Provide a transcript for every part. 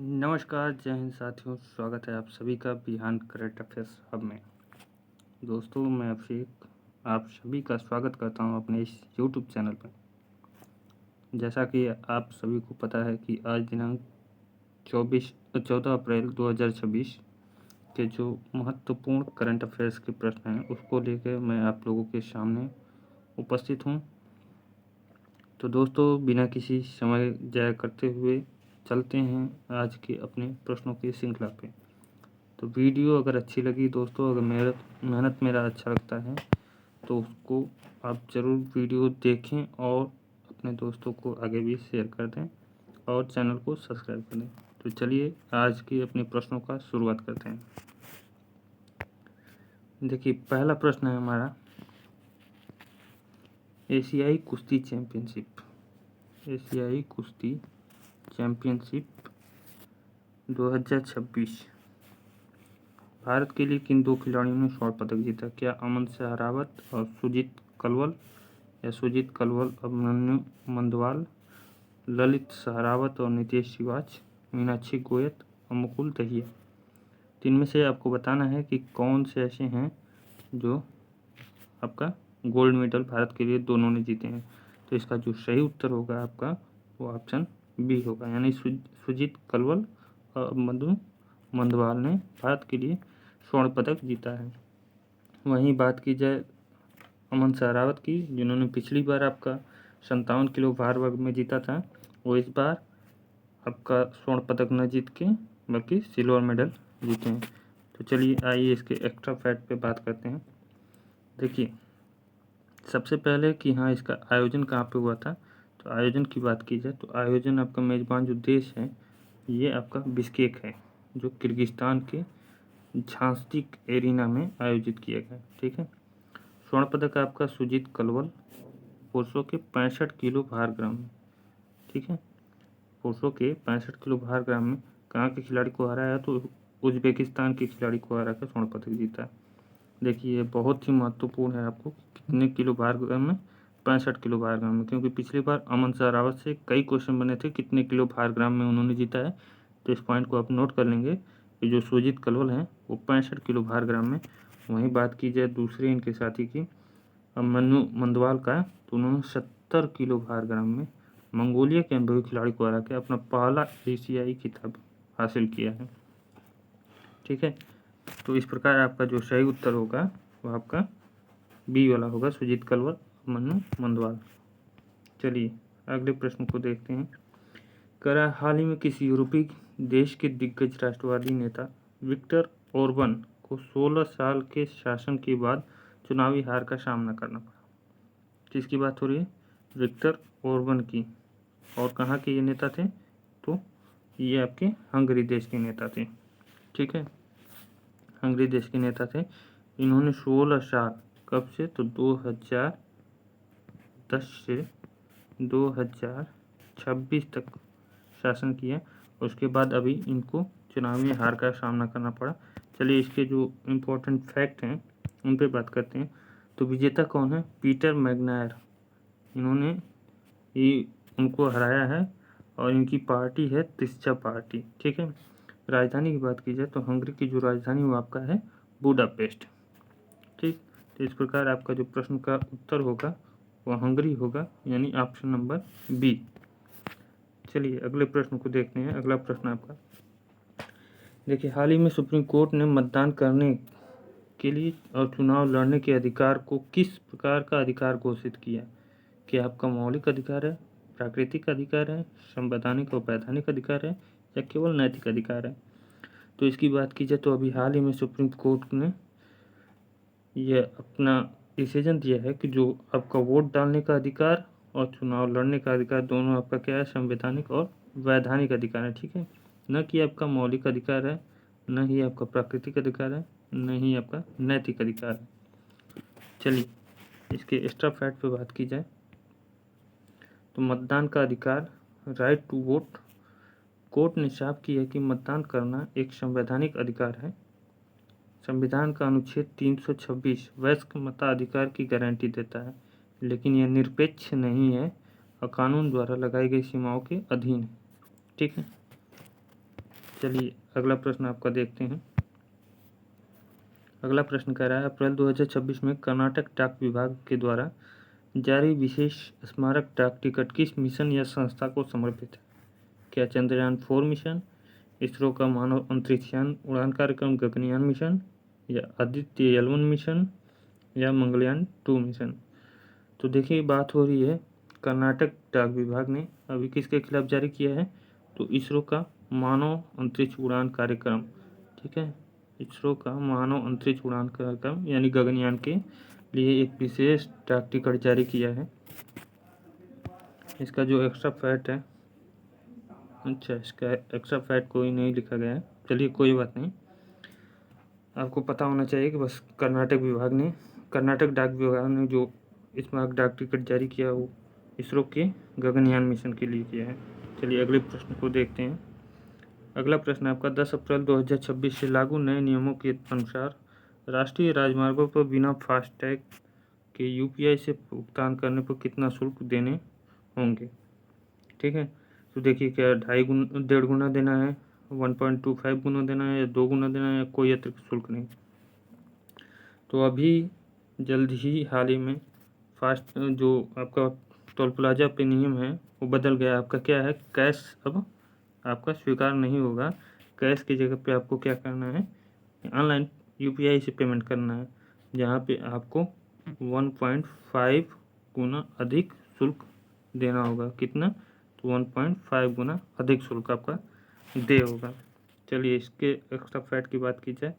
नमस्कार, जय हिंद साथियों। स्वागत है आप सभी का बिहान करंट अफेयर्स हब में। दोस्तों, मैं आप सभी का स्वागत करता हूं अपने इस यूट्यूब चैनल पर। जैसा कि आप सभी को पता है कि आज दिनांक 14 अप्रैल 2026 के जो महत्वपूर्ण करंट अफेयर्स के प्रश्न हैं उसको लेकर मैं आप लोगों के सामने उपस्थित हूं। तो दोस्तों, बिना किसी समय जाया करते हुए चलते हैं आज के अपने प्रश्नों की श्रृंखला पे। तो वीडियो अगर अच्छी लगी दोस्तों, अगर मेहनत मेरा अच्छा लगता है तो उसको आप ज़रूर वीडियो देखें और अपने दोस्तों को आगे भी शेयर कर दें और चैनल को सब्सक्राइब कर दें। तो चलिए आज के अपने प्रश्नों का शुरुआत करते हैं। देखिए, पहला प्रश्न है हमारा, एशियाई कुश्ती चैंपियनशिप 2026 भारत के लिए किन दो खिलाड़ियों ने स्वर्ण पदक जीता? क्या अमन सहरावत और सुजीत कलवल अभिमन्यु मंदवाल, ललित सहरावत और नितेश शिवाच, मीनाक्षी गोयत और मुकुल दहिया? तीन में से आपको बताना है कि कौन से ऐसे हैं जो आपका गोल्ड मेडल भारत के लिए दोनों ने जीते हैं। तो इसका जो सही उत्तर होगा आपका वो ऑप्शन बी होगा, यानी सुजीत कलवल और अभिमन्यु मंदवाल ने भारत के लिए स्वर्ण पदक जीता है। वहीं बात की जाए अमन सहरावत की, जिन्होंने पिछली बार आपका 57 किलो भार वर्ग में जीता था, वो इस बार आपका स्वर्ण पदक न जीत के बल्कि सिल्वर मेडल जीते हैं। तो चलिए आइए इसके एक्स्ट्रा फैक्ट पे बात करते हैं। देखिए, सबसे पहले कि हाँ, इसका आयोजन कहाँ पे हुआ था। तो आयोजन की बात की जाए तो आयोजन आपका मेज़बान जो देश है ये आपका बिश्केक है, जो किर्गिस्तान के झांसी एरिना में आयोजित किया गया। ठीक है। स्वर्ण पदक आपका सुजीत कलवल पुरुषों के 65 किलो भार ग्राम में। ठीक है, पुरुषों के 65 किलो भार ग्राम में कहाँ के खिलाड़ी को हराया? तो उज्बेकिस्तान के खिलाड़ी को हरा कर स्वर्ण पदक जीता। देखिए, ये बहुत ही महत्वपूर्ण है आपको कितने किलो भार ग्राम में, 65 किलो भार ग्राम में, क्योंकि पिछली बार अमन सहरावत से कई क्वेश्चन बने थे कितने किलो भार ग्राम में उन्होंने जीता है। तो इस पॉइंट को आप नोट कर लेंगे कि जो सुजीत कलवल हैं वो 65 किलो भार ग्राम में। वहीं बात की जाए दूसरे इनके साथी की, अभिमन्यु मंदवाल का, तो उन्होंने 70 किलो भार ग्राम में मंगोलिया के अनुभवी खिलाड़ी को हरा के अपना पहला एशियाई खिताब हासिल किया है। ठीक है, तो इस प्रकार आपका जो सही उत्तर होगा वो आपका बी वाला होगा, सुजीत कलवल अभिमन्यु मंदवाल। चलिए अगले प्रश्न को देखते हैं। हाल ही में किसी यूरोपीय देश के दिग्गज राष्ट्रवादी नेता विक्टर ओर्बन को 16 साल के शासन के बाद चुनावी हार का सामना करना पड़ा? किसकी बात हो रही है? विक्टर ओर्बन की। और कहाँ के ये नेता थे? तो ये आपके हंगरी देश के नेता थे। ठीक है, हंगरी देश के नेता थे। इन्होंने 16 साल, कब से? तो 2010 से 2026 तक शासन किया। उसके बाद अभी इनको चुनावी हार का सामना करना पड़ा। चलिए इसके जो इम्पोर्टेंट फैक्ट हैं उन पे बात करते हैं। तो विजेता कौन है? पीटर मैग्नायर, इन्होंने ही उनको हराया है और इनकी पार्टी है तिस्चा पार्टी। ठीक है, राजधानी की बात की जाए तो हंगरी की जो राजधानी वो आपका है बुडापेस्ट। ठीक, तो इस प्रकार आपका जो प्रश्न का उत्तर होगा वह हंगरी होगा, यानी ऑप्शन नंबर बी। चलिए अगले प्रश्न को देखते हैं। अगला प्रश्न आपका, देखिए, हाल ही में सुप्रीम कोर्ट ने मतदान करने के लिए और चुनाव लड़ने के अधिकार को किस प्रकार का अधिकार घोषित किया? क्या आपका मौलिक अधिकार है, प्राकृतिक अधिकार है, संवैधानिक और वैधानिक अधिकार है, या केवल नैतिक अधिकार है? तो इसकी बात की जाए तो अभी हाल ही में सुप्रीम कोर्ट ने यह अपना डिसीजन दिया है कि जो आपका वोट डालने का अधिकार और चुनाव लड़ने का अधिकार दोनों आपका क्या है? संवैधानिक और वैधानिक अधिकार है। ठीक है, न कि आपका मौलिक अधिकार है, न ही आपका प्राकृतिक अधिकार है, न ही आपका नैतिक अधिकार है। चलिए इसके एक्स्ट्रा फैक्ट पे बात की जाए तो मतदान का अधिकार, राइट टू वोट, कोर्ट ने साफ किया कि मतदान करना एक संवैधानिक अधिकार है। संविधान का अनुच्छेद 326 वयस्क मताधिकार की गारंटी देता है, लेकिन यह निरपेक्ष नहीं है और कानून द्वारा लगाई गई सीमाओं के अधीन है। ठीक है, चलिए अगला प्रश्न आपका देखते हैं। अगला प्रश्न कह रहा है, अप्रैल 2026 में कर्नाटक डाक विभाग के द्वारा जारी विशेष स्मारक डाक टिकट किस मिशन या संस्था को समर्पित है? क्या चंद्रयान 4 मिशन, इसरो का मानव अंतरिक्षयान उड़ान कार्यक्रम गगनयान मिशन, या आदित्य L1 मिशन, या मंगलयान 2 मिशन? तो देखिए बात हो रही है कर्नाटक डाक विभाग ने अभी किसके खिलाफ जारी किया है, तो इसरो का मानव अंतरिक्ष उड़ान कार्यक्रम, ठीक है, इसरो का मानव अंतरिक्ष उड़ान कार्यक्रम यानी गगनयान के लिए एक विशेष डाक टिकट जारी किया है। इसका जो एक्स्ट्रा फैट है, अच्छा इसका एक्स्ट्रा फैट कोई नहीं लिखा गया है, चलिए कोई बात नहीं, आपको पता होना चाहिए कि बस कर्नाटक डाक विभाग ने जो स्मारक डाक टिकट जारी किया वो इसरो के गगनयान मिशन के लिए किया है। चलिए अगले प्रश्न को देखते हैं। अगला प्रश्न आपका 10 अप्रैल 2026 से लागू नए नियमों के अनुसार राष्ट्रीय राजमार्गों पर बिना फास्टैग के UPI से भुगतान करने पर कितना शुल्क देने होंगे? ठीक है, तो देखिए क्या 1.5 गुना देना है, 1.25 गुना देना है, या 2 गुना देना है, या कोई अतिरिक्त शुल्क नहीं। तो अभी जल्द ही हाल ही में फास्ट जो आपका टोल प्लाजा पे नियम है वो बदल गया। आपका क्या है, कैश अब आपका स्वीकार नहीं होगा। कैश की जगह पे आपको क्या करना है, ऑनलाइन UPI से पेमेंट करना है, जहाँ पे आपको 1.5 गुना अधिक शुल्क देना होगा। कितना, तो 1.5 गुना अधिक शुल्क आपका दे होगा। चलिए इसके एक्स्ट्रा फैट की बात की जाए,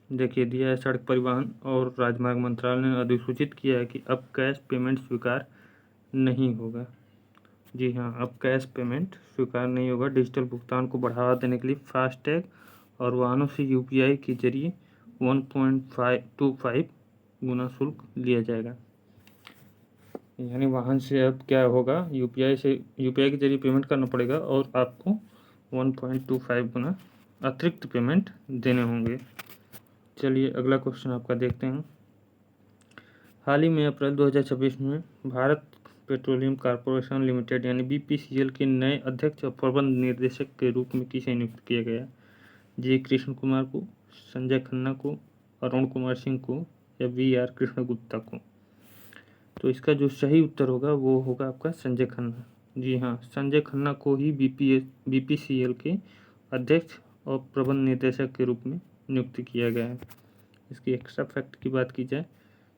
देखिए दिया है, सड़क परिवहन और राजमार्ग मंत्रालय ने अधिसूचित किया है कि अब कैश पेमेंट स्वीकार नहीं होगा। जी हाँ, अब कैश पेमेंट स्वीकार नहीं होगा। डिजिटल भुगतान को बढ़ावा देने के लिए फास्टैग और वाहनों से UPI के जरिए 1.25 गुना शुल्क लिया जाएगा। यानी वाहन से अब क्या होगा, UPI के जरिए पेमेंट करना पड़ेगा और आपको 1.25 गुना अतिरिक्त पेमेंट देने होंगे। चलिए अगला क्वेश्चन आपका देखते हैं। हाल ही में अप्रैल 2026 में भारत पेट्रोलियम कॉर्पोरेशन लिमिटेड यानी BPCL के नए अध्यक्ष और प्रबंध निदेशक के रूप में किसे नियुक्त किया गया? G कृष्ण कुमार को, संजय खन्ना को, अरुण कुमार सिंह को, या VR कृष्ण गुप्ता को? तो इसका जो सही उत्तर होगा वो होगा आपका संजय खन्ना। जी हाँ, संजय खन्ना को ही BPCL के अध्यक्ष और प्रबंध निदेशक के रूप में नियुक्त किया गया है। इसकी एक्स्ट्रा फैक्ट की बात की जाए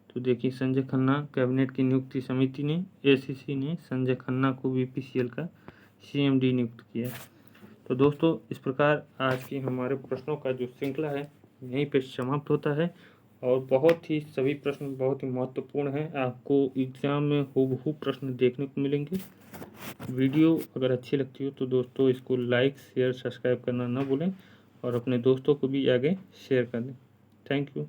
तो देखिए, संजय खन्ना कैबिनेट की नियुक्ति समिति ने ACC ने संजय खन्ना को BPCL का CMD नियुक्त किया। तो दोस्तों इस प्रकार आज की हमारे प्रश्नों का जो श्रृंखला है यहीं पे समाप्त होता है, और बहुत ही सभी प्रश्न बहुत ही महत्वपूर्ण हैं। आपको एग्जाम में हूबहू प्रश्न देखने को मिलेंगे। वीडियो अगर अच्छी लगती हो तो दोस्तों इसको लाइक शेयर सब्सक्राइब करना ना भूलें, और अपने दोस्तों को भी आगे शेयर कर दें। Thank you.